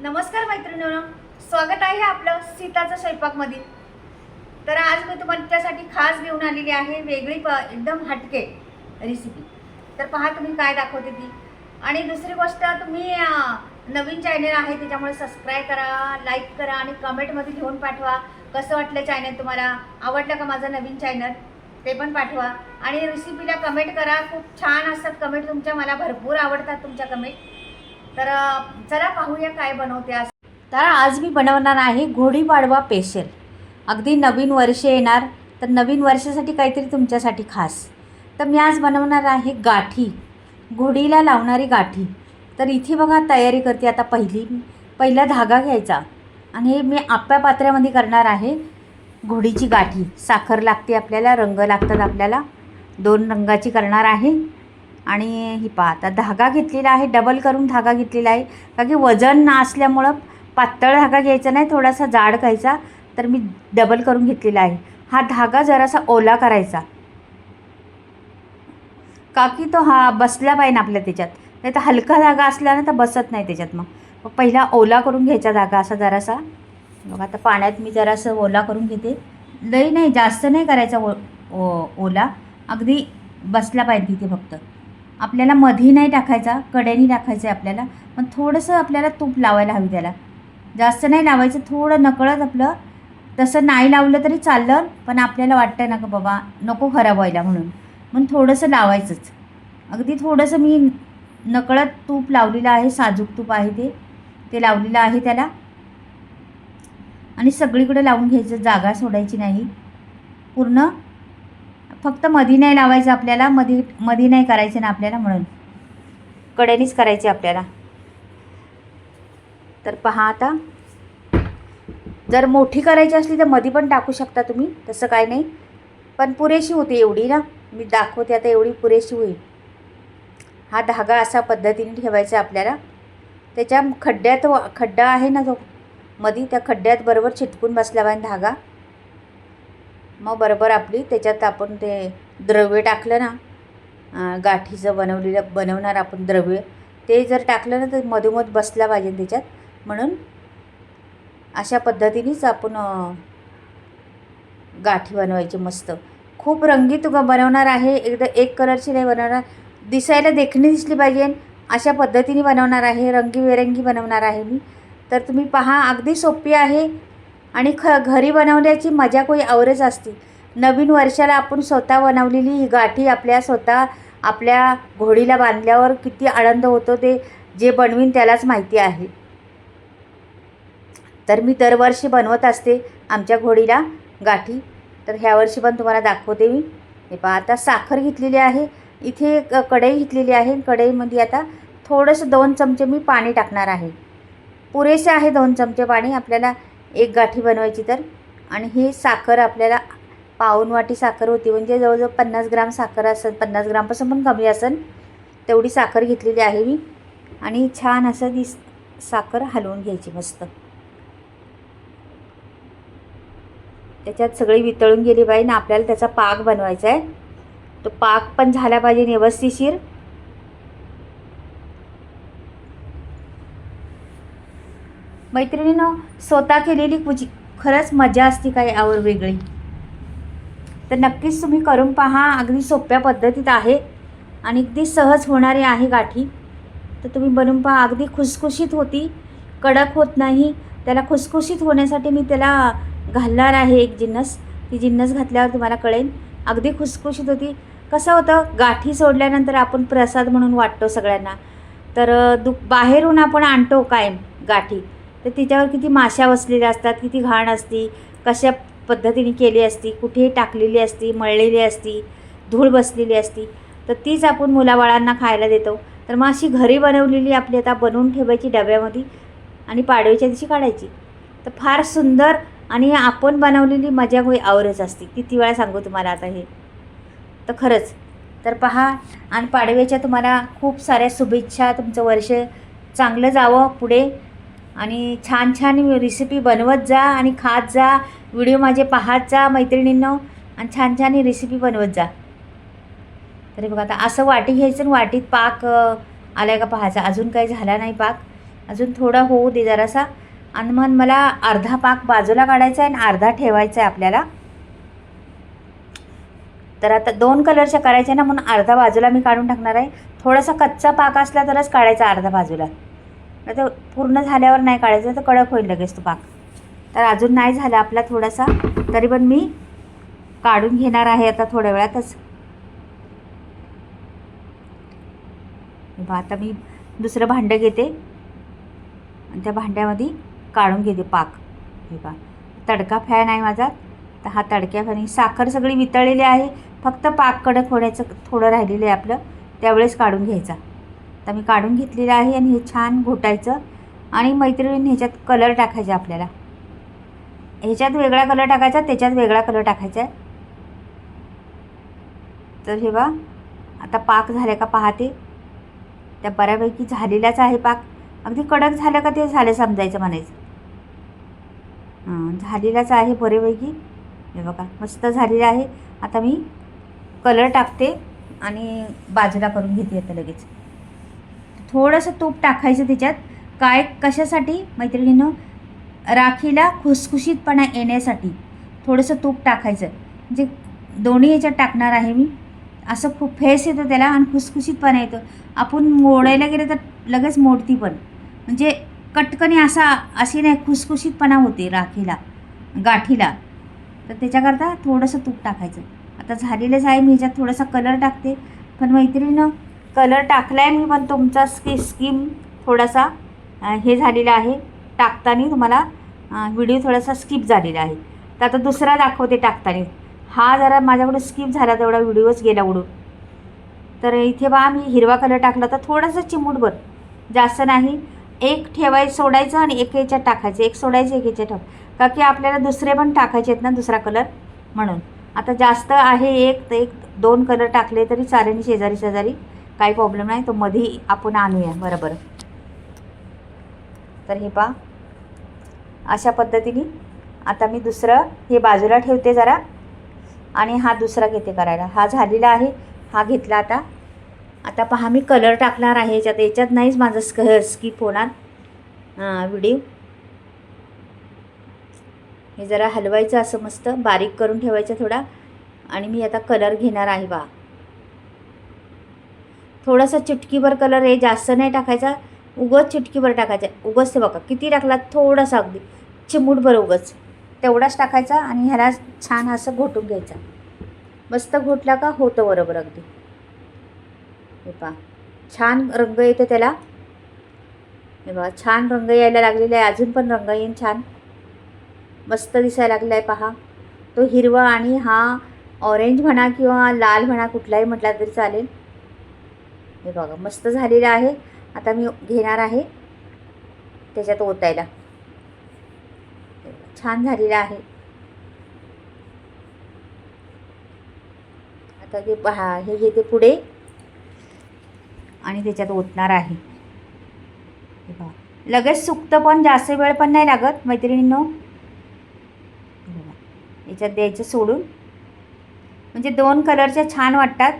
नमस्कार मैत्रिणींनो, स्वागत आहे आपलं सीताच्या स्वयंपाकमध्ये। तर आज मी तुमच्यासाठी खास घेऊन आलेली आहे वेगळी एकदम हटके रेसिपी। तर पहा तुम्ही काय दाखवते ती। आणि दुसरी गोष्ट, तुम्ही नवीन चॅनल आहे त्याच्यामुळे सबस्क्राइब करा, लाईक करा आणि कमेंटमध्ये लिहून पाठवा कसं वाटलं चॅनल, तुम्हाला आवडलं का माझं नवीन चॅनल ते पण पाठवा। आणि रेसिपीला कमेंट करा, खूप छान असतात कमेंट तुमच्या, मला भरपूर आवडतात तुमच्या कमेंट। तर चला पाहूया काय बनवते आज। तर आज मी बनवणार आहे गुढीपाडवा स्पेशल। अगदी नवीन वर्ष येणार, तर नवीन वर्षासाठी काहीतरी तुमच्यासाठी खास। तर मी आज बनवणार आहे गाठी, गुढीला लावणारी गाठी। तर इथे बघा तयारी करते। आता पहिला धागा घ्यायचा आणि मी आप्या पात्र्यामध्ये करणार आहे गुढीची गाठी। साखर लागते आपल्याला, रंग लागतात आपल्याला, 2 रंगाची करणार आहे। आणि ही पहा, आता धागा घेतलेला आहे, डबल करून धागा घेतलेला आहे, कारण की वजन असल्यामुळं पातळ धागा घ्यायचा नाही, थोडासा जाड घ्यायचा। तर मी डबल करून घेतलेला आहे। हा धागा जरासा ओला करायचा, का की तो हा बसला पाहिजे आपल्या त्याच्यात, नाही तर हलका धागा असला ना तर बसत नाही त्याच्यात। मग पहिला ओला करून घ्यायचा धागा असा जरासा। बघा आता पाण्यात मी जरासं ओला करून घेते, लई नाही, जास्त नाही करायचा ओला, अगदी बसला पाहिजे तिथे। फक्त आपल्याला मधी नाही टाकायचा, कडेनी टाकायचं आहे आपल्याला, पण थोडंसं आपल्याला तूप लावायला हवी त्याला, जास्त नाही लावायचं, थोडं नकळत आपलं। तसं नाही लावलं तरी चाललं, पण आपल्याला वाटतं ना का बाबा नको खराब व्हायला म्हणून थोडंसं लावायचंच। अगदी थोडंसं मी नकळत तूप लावलेलं आहे, साजूक तूप आहे ते लावलेलं आहे त्याला। आणि सगळीकडे लावून घ्यायचं, जागा सोडायची नाही पूर्ण। फक्त मधी नाही लावायचं आपल्याला, मधी नाही करायचं ना आपल्याला, म्हणून कडेनीच करायचे आपल्याला। तर पहा आता, जर मोठी करायची असली तर मधी पण टाकू शकता तुम्ही, तसं काय नाही, पण पुरेशी होते एवढी ना, मी दाखवते आता, एवढी पुरेशी होईल। हा धागा असा पद्धतीने ठेवायचा आपल्याला, त्याच्या खड्डा आहे ना जो मधी, त्या खड्ड्यात बरोबर चिटकून बसला पाहिजे धागा। मग बरोबर आपली त्याच्यात आपण ते द्रव्य टाकलं ना, गाठीचं बनवणार आपण द्रव्य, ते जर टाकलं ना तर मधोमध बसला पाहिजे त्याच्यात। म्हणून अशा पद्धतीनेच आपण गाठी बनवायची मस्त। खूप रंगीत बनवणार आहे, एकदा एक कलरची नाही बनवणार, दिसायला देखणी दिसली पाहिजे अशा पद्धतीने बनवणार आहे, रंगीबेरंगी बनवणार आहे मी। तर तुम्ही पहा, अगदी सोपी आहे आणि घरी बनवण्याची मजा कोई औरच असते। नवीन वर्षाला आपण स्वतः बनवलेली ही गाठी आपल्या घोडीला बांधल्यावर किती आनंद होतो, ते जे बनवीन त्यालाच माहिती आहे। तर मी दरवर्षी बनवत असते आमच्या घोडीला गाठी, तर ह्या वर्षी पण तुम्हाला दाखवते मी। हे पहा, आता साखर घेतलेली आहे, इथे कढई घेतलेली आहे, कढईमध्ये आता थोडंसं 2 चमचे मी पाणी टाकणार आहे, पुरेसे आहे 2 चमचे पाणी आपल्याला एक गाठी बनवायची तर। आणि ही साखर आपल्याला पाऊण वाटी साखर होती, म्हणजे जवळजवळ 50 ग्राम साखर असेल, 50 ग्रामपासून पण कमी असेल तेवढी साखर घेतलेली आहे मी। आणि छान असं ती साखर हलवून घ्यायची मस्त, त्याच्यात सगळी वितळून गेली पाहिजे ना। आपल्याला त्याचा पाक बनवायचा आहे, तो पाक पण झाला पाहिजे व्यवस्थितशीर। मैत्रिणींनो, स्वतः केलेली खरंच मजा असते काय यावर वेगळी। तर नक्कीच तुम्ही करून पहा, अगदी सोप्या पद्धतीत आहे आणि अगदी सहज होणारी आहे गाठी। तर तुम्ही बनवून पहा, अगदी खुसखुशीत होती, कडक होत नाही। त्याला खुसखुशीत होण्यासाठी मी त्याला घालणार आहे एक जिन्नस, ती जिन्नस घातल्यावर तुम्हाला कळेल, अगदी खुसखुशीत होती। कसं होतं, गाठी सोडल्यानंतर आपण प्रसाद म्हणून वाटतो सगळ्यांना, तर बाहेरून आपण आणतो कायम गाठी, तर तिच्यावर किती माशा बसलेल्या असतात, किती घाण असती, कशा पद्धतीने केली असती, कुठे टाकलेली असती, मळलेली असती, धूळ बसलेली असती, तर तीच आपण मुलाबाळांना खायला देतो। तर मग अशी घरी बनवलेली आपली आता बनवून ठेवायची डब्यामध्ये आणि पाडव्याच्या दिवशी काढायची, तर फार सुंदर आणि आपण बनवलेली मजा कोई औरच असते। किती वेळा सांगू तुम्हाला आता हे, तर खरंच। तर पहा, आणि पाडव्याच्या तुम्हाला खूप साऱ्या शुभेच्छा, तुमचं वर्ष चांगलं जावं पुढे, आणि छान छान रेसिपी बनवत जा आणि खात जा, व्हिडिओ माझे पाहत जा मैत्रिणींनो, आणि छान छान ही रेसिपी बनवत जा। तरी बघा, आता असं वाटी घ्यायचं आणि वाटीत पाक आलाय का पाहायचा, अजून काही झाला नाही पाक, अजून थोडा होऊ दे जरासा. आणि मग मला अर्धा पाक बाजूला काढायचा आहे आणि अर्धा ठेवायचा आहे आपल्याला. तर आता 2 कलरच्या करायच्या ना, म्हणून अर्धा बाजूला मी काढून टाकणार आहे. थोडासा कच्चा पाक असला तरच काढायचा अर्धा बाजूला, नाही तर पूर्ण झाल्यावर नाही काढायचं, तर कडक होईल लगेच तो पाक. तर अजून नाही झाला आपला थोडासा, तरी पण मी काढून घेणार आहे आता थोड्या वेळातच. आता मी दुसरं भांडं घेते आणि त्या भांड्यामध्ये काढून घेते पाक. हे पहा, तडका फॅन आहे माझा. तर हा तडक्या फॅन, साखर सगळी वितळलेली आहे, फक्त पाक कडक होण्याचं थोडं राहिलेलं आहे आपलं, त्यावेळेस काढून घ्यायचा. तर मी काढून घातलेलं आहे आणि हे छान घोटायचं. आणि मैत्रिणींनी ह्याच्यात कलर टाकायचा आपल्याला. ह्याच्यात वेगळा कलर टाकायचा, त्याच्यात वेगळा कलर टाकायचा आहे. तर हे बघा आता पाक झाला का पाहते. त्या बऱ्यापैकी झालेलाच आहे पाक. अगदी कडक झालं का ते झालं समजायचं म्हणायचं. झालेलाच आहे बऱ्यापैकी. हे बघा मस्त झालेलं आहे. आता मी कलर टाकते आणि बाजूला करून घेते आता लगेच. थोडंसं तूप टाकायचं त्याच्यात. काय कशासाठी मैत्रिणींनो, राखीला खुसखुशीतपणा येण्यासाठी थोडंसं तूप टाकायचं. म्हणजे दोन्ही ह्याच्यात टाकणार आहे मी. असं खूप फेस येतो त्याला आणि खुसखुशीतपणा येतो. आपण मोडायला गेलं तर लगेच मोडती पण, म्हणजे कटकनी अशी नाही, खुसखुशीतपणा होते राखीला, गाठीला. तर त्याच्याकरता थोडंसं तूप टाकायचं. आता झालेलंच आहे. मी ह्याच्यात थोडासा कलर टाकते. पण मैत्रिणीनं कलर टाकला आहे मी, पण तुमचा स्कीम थोडासा हे झालेला आहे. टाकताना तुम्हाला व्हिडिओ थोडासा स्किप झालेला आहे. तर आता दुसरा दाखवते टाकताना. हा जरा माझ्याकडून स्किप झाला, तेवढा व्हिडिओच गेला उडून. तर इथे बा मी हिरवा कलर टाकला, तर थोडंसं चिमूटभर, जास्त नाही. एक ठेवायचं, सोडायचं आणि एक याच्यात टाकायचं. एक सोडायचं, एक याच्यात टाक, का की आपल्याला दुसरे पण टाकायचे आहेत ना, दुसरा कलर म्हणून. आता जास्त आहे एक, तर 1-2 कलर टाकले तरी चालेल, शेजारी शेजारी काही प्रॉब्लेम नाही. तो मध्ये आपण आणूया बरोबर. तर हे पहा अशा पद्धतीने. आता मी दुसरं हे बाजूला ठेवते जरा आणि हा दुसरा घेते करायला. हा झालेला आहे, हा घेतला. आता पहा मी कलर टाकणार आहे याच्यात नाहीच माझं स्किप होणार व्हिडिओ. हे जरा हलवायचं असं मस्त बारीक करून ठेवायचं थोडा. आणि मी आता कलर घेणार आहे बा. थोडासा चिटकीभर कलर आहे, जास्त नाही टाकायचा, उगच चिटकीभर टाकायचा. उगच ते बघा किती टाकला, थोडासा अगदी चिमूटभर उगच तेवढाच टाकायचा. आणि ह्याला छान असं घोटून घ्यायचा. मस्त घोटला का होतं बरोबर अगदी. हे पहा छान रंग येतो त्याला. हे बघा छान रंग यायला लागलेला आहे. अजून पण रंग येईन छान, मस्त दिसायला लागला आहे. पहा तो हिरवा आणि हा ऑरेंज म्हणा किंवा लाल म्हणा, कुठलाही म्हटला तरी चालेल. हे बघा मस्त झालेलं आहे. आता मी घेणार आहे त्याच्यात ओतायला. छान झालेलं आहे. आता ते पहा हे घेते पुढे आणि त्याच्यात ओतणार आहे. हे बघा लगेच सुकतं, पण जास्त वेळ पण नाही लागत मैत्रिणींनो. याच्यात द्यायचं सोडून, म्हणजे 2 कलरच्या छान वाटतात,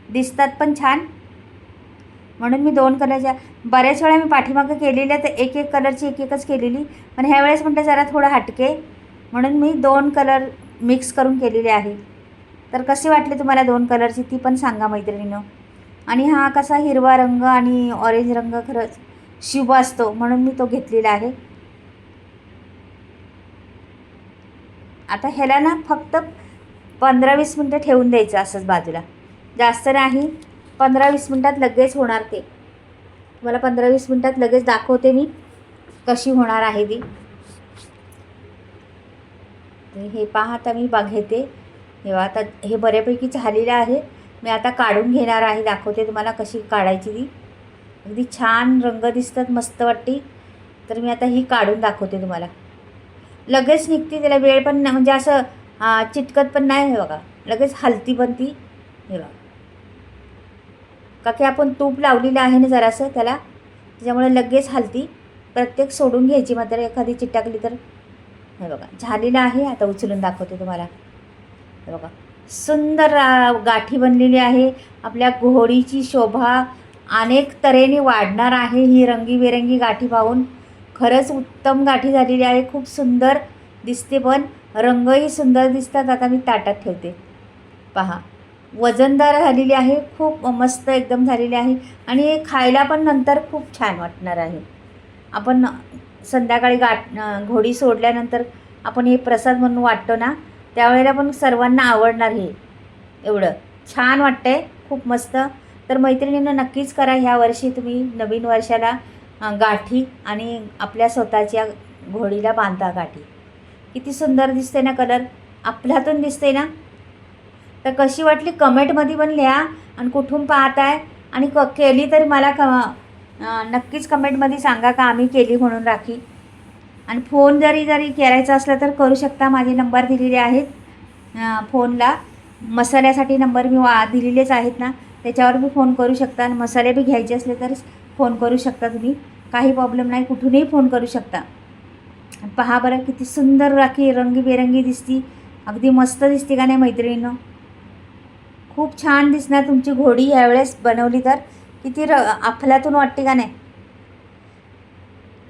दिसतात पण छान. म्हणून मी 2 कलरच्या, बऱ्याच वेळा मी पाठीमागं केलेल्या तर एक कलरची एकच केलेली, पण ह्यावेळेस म्हटलं जरा थोडं हटके म्हणून मी 2 कलर मिक्स करून केलेले आहे. तर कसे वाटले तुम्हाला 2 कलरची ती पण सांगा मैत्रिणींनो. आणि हा कसा हिरवा रंग आणि ऑरेंज रंग खरंच शुभ असतो, म्हणून मी तो घेतलेला आहे. आता ह्याला ना फक्त 15-20 मिनटं ठेवून द्यायचं असंच बाजूला, जास्त नाही. 15-20 मिनटात लगेच होणार ते. तुम्हाला 15-20 मिनटात लगेच दाखवते मी कशी होणार आहे ती. हे पहा आता मी बघते. हे आता हे बऱ्यापैकी झालेलं आहे. मी आता काढून घेणार आहे, दाखवते तुम्हाला कशी काढायची ती. अगदी छान रंग दिसतात, मस्त वाटते. तर मी आता ही काढून दाखवते तुम्हाला. लगेच निघते, त्याला वेळ पण नाही, म्हणजे असं चिटकत पण नाही. हे बघा लगेच हलती पण ती. हे बघा का की आपण तूप लावलेलं आहे ना जरासं त्याला, त्याच्यामुळे लगेच हलती. प्रत्येक सोडून घ्यायची, मात्र एखादी चिटकली तर. हे बघा झालेलं आहे. आता उचलून दाखवते तुम्हाला. हे बघा सुंदर गाठी बनलेली आहे. आपल्या घोडीची शोभा अनेक तऱ्हेने वाढणार आहे ही रंगीबेरंगी गाठी पाहून. खरंच उत्तम गाठी झालेली आहे, खूप सुंदर दिसते, पण रंगही सुंदर दिसतात. आता मी ताटात ठेवते. पहा, वजनदार झालेली आहे, खूप मस्त एकदम झालेली आहे आणि हे खायला पण नंतर खूप छान वाटणार आहे. आपण संध्याकाळी घोडी सोडल्यानंतर आपण हे प्रसाद म्हणून वाटतो ना, त्यावेळेला पण सर्वांना आवडणार. हे एवढं छान वाटतंय, खूप मस्त. तर मैत्रिणींना नक्कीच करा ह्या वर्षी तुम्ही नवीन वर्षाला गाठी आणि आपल्या स्वतःच्या घोडीला बांधा गाठी. किती सुंदर दिसते ना, कलर आपल्यातून दिसते ना. तर कशी वाटली कमेंटमध्ये पण लिहा आणि कुठून पाहताय आणि केली तरी मला नक्कीच कमेंटमध्ये सांगा का आम्ही केली म्हणून राखी. आणि फोन जरी करायचा असला तर करू शकता. माझे नंबर दिलेले आहेत फोनला. मसाल्यासाठी नंबर मी दिलेलेच आहेत ना, त्याच्यावर मी फोन करू शकता. आणि मसाले बी घ्यायचे असले तर फोन करू शकता तुम्ही, काही प्रॉब्लेम नाही, कुठूनही फोन करू शकता. पहा बरं किती सुंदर राखी रंगीबेरंगी दिसती, अगदी मस्त दिसते का नाही मैत्रिणींनो. खूप छान दिसणार तुमची घोडी यावेळेस बनवली तर. किती अफलातून वाटते का नाही.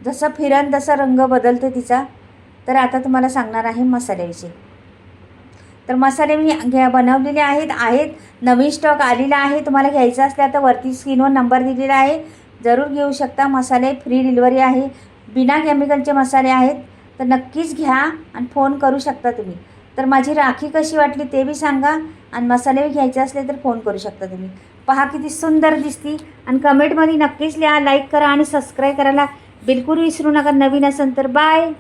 जसं फिरन तसा रंग बदलते तिचा. तर आता तुम्हाला सांगणार आहे मसाल्याविषयी. तर मसाले मी बनवलेले आहेत नवीन स्टॉक आलेला आहे. तुम्हाला घ्यायचा असल्या तर वरती स्क्रीनवर नंबर दिलेला आहे, जरूर घेऊ शकता. मसाले फ्री डिलिव्हरी आहे, बिना केमिकलचे मसाले आहेत. तर नक्कीच घ्या आणि फोन करू शकता तुम्ही. तर माझी राखी कशी वाटली ते बी सांगा आणि मसाले बी घ्यायचे असले तर फोन करू शकता तुम्ही. पहा किती सुंदर दिसती. आणि कमेंटमध्ये नक्कीच लिहा, लाईक करा आणि सबस्क्राईब करायला बिलकुल विसरू नका. नवीन असेल तर बाय.